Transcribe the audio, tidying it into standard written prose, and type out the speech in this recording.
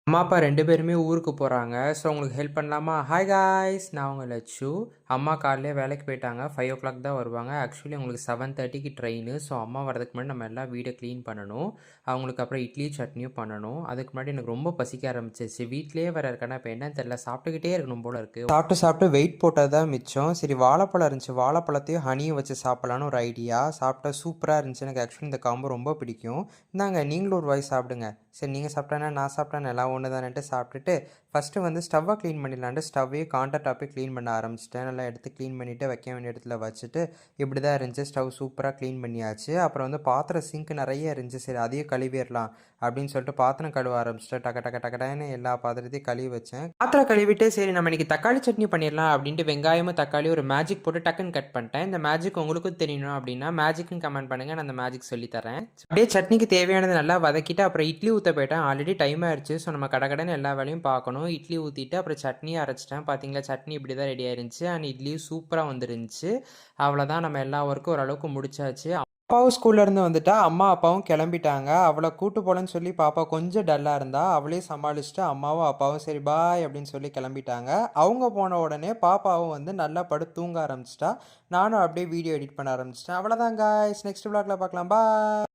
அம்மா, அப்பா 2 பேருமே ஊருக்கு போறாங்க. ஸோ உங்களுக்கு ஹெல்ப் பண்ணலாமா? Hi guys! நான் உங்க லட்சு. அம்மா காலையிலேயே வேலைக்கு போயிட்டாங்க. 5:00 தான் வருவாங்க. ஆக்சுவலி அவங்களுக்கு 7:30க்கு ட்ரெயினு. ஸோ அம்மா வரதுக்கு முன்னாடி நம்ம எல்லாம் வீட கிளீன் பண்ணணும். அவங்களுக்கு அப்புறம் இட்லி, சட்னியும் பண்ணணும். அதுக்கு முன்னாடி எனக்கு ரொம்ப பசிக்க ஆரம்பிச்சிருச்சு. வீட்லயே வேற இருக்கேனா, இப்ப என்னன்னு தெரியல. சாப்பிட்டுக்கிட்டே இருக்கணும் போல இருக்கு. சாப்பிட்டு வெயிட் போட்டது தான் மிச்சம். சரி வாழைப்பழம் இருந்துச்சு. வாழைப்பழத்தையும் ஹனியும் வச்சு சாப்பிடலான்னு ஒரு ஐடியா. சாப்பிட்டா சூப்பரா இருந்துச்சு. எனக்கு ஆக்சுவலி இந்த காம்போ ரொம்ப பிடிக்கும். இந்தாங்க நீங்களும் ஒரு வாய் சாப்பிடுங்க. சரி நீங்கள் சாப்பிட்டானே நான் சாப்பிட்டேன் எல்லாம் ஒன்று தானேன்ட்டு சாப்பிட்டுட்டு ஃபஸ்ட்டு வந்து ஸ்டவ்வை க்ளீன் பண்ணிடலான்ட்டு ஸ்டவ்வையும் கவுண்டர் டாப்பையும் க்ளீன் பண்ண ஆரம்பிச்சிட்டேன். நல்லா எடுத்து க்ளீன் பண்ணிவிட்டு வைக்க வேண்டிய இடத்துல வச்சுட்டு இப்படி தான் இருந்துச்சு. ஸ்டவ் சூப்பராக க்ளீன் பண்ணியாச்சு. அப்புறம் வந்து பாத்திரம் சிங்க் நிறைய இருந்துச்சு. சரி அதையும் கழுவிடலாம் அப்படின்னு சொல்லிட்டு பாத்திரம் கழுவ ஆரம்பிச்சிட்டேன். டக்க டக்க டக்கடான்னு எல்லா பாத்திரத்தையும் கழுவி வச்சேன். பாத்திரம் கழுவிட்டு சரி நம்ம இன்னைக்கு தக்காளி சட்னி பண்ணிடலாம் அப்படின்ட்டு வெங்காயமும் தக்காளி ஒரு மேஜிக் போட்டு டக்குன்னு கட் பண்ணிட்டேன். இந்த மேஜிக் உங்களுக்கும் தெரியணும் அப்படின்னா மேஜிக்னு கமெண்ட் பண்ணுங்கள், நான் அந்த மேஜிக் சொல்லித்தரேன். அப்படியே சட்னிக்கு தேவையானது நல்லா வதக்கிட்டு அப்புறம் இட்லி ஊற்ற போயிட்டேன். ஆல்ரெடி டைம் ஆயிடுச்சு. ஸோ நம்ம கடகடன்னு எல்லா வேலையும் பார்க்கணும். இட்லி ஊற்றிட்டு அப்புறம் சட்னியும் அரைச்சிட்டேன். பார்த்தீங்களா சட்னி இப்படி தான் ரெடி ஆயிருந்துச்சு. அண்ட் இட்லியும் சூப்பராக வந்துருந்துச்சு. அவ்வளோதான், நம்ம எல்லா ஒர்க்கும் ஓரளவுக்கு முடிச்சாச்சு. அப்பாவும் ஸ்கூல்லேருந்து வந்துட்டா, அம்மா அப்பாவும் கிளம்பிட்டாங்க. அவளை கூட்டு போகலன்னு சொல்லி பாப்பா கொஞ்சம் டல்லாக இருந்தா. அவளையும் சமாளிச்சுட்டு அம்மாவும் அப்பாவும் சரி பாய் அப்படின்னு சொல்லி கிளம்பிட்டாங்க. அவங்க போன உடனே பாப்பாவும் வந்து நல்லா படுத்து தூங்க ஆரம்பிச்சிட்டா. நானும் அப்படியே வீடியோ எடிட் பண்ண ஆரம்பிச்சிட்டேன். அவ்வளோதான் காய்ஸ், நெக்ஸ்ட் vlogல பார்க்கலாம். பாய்.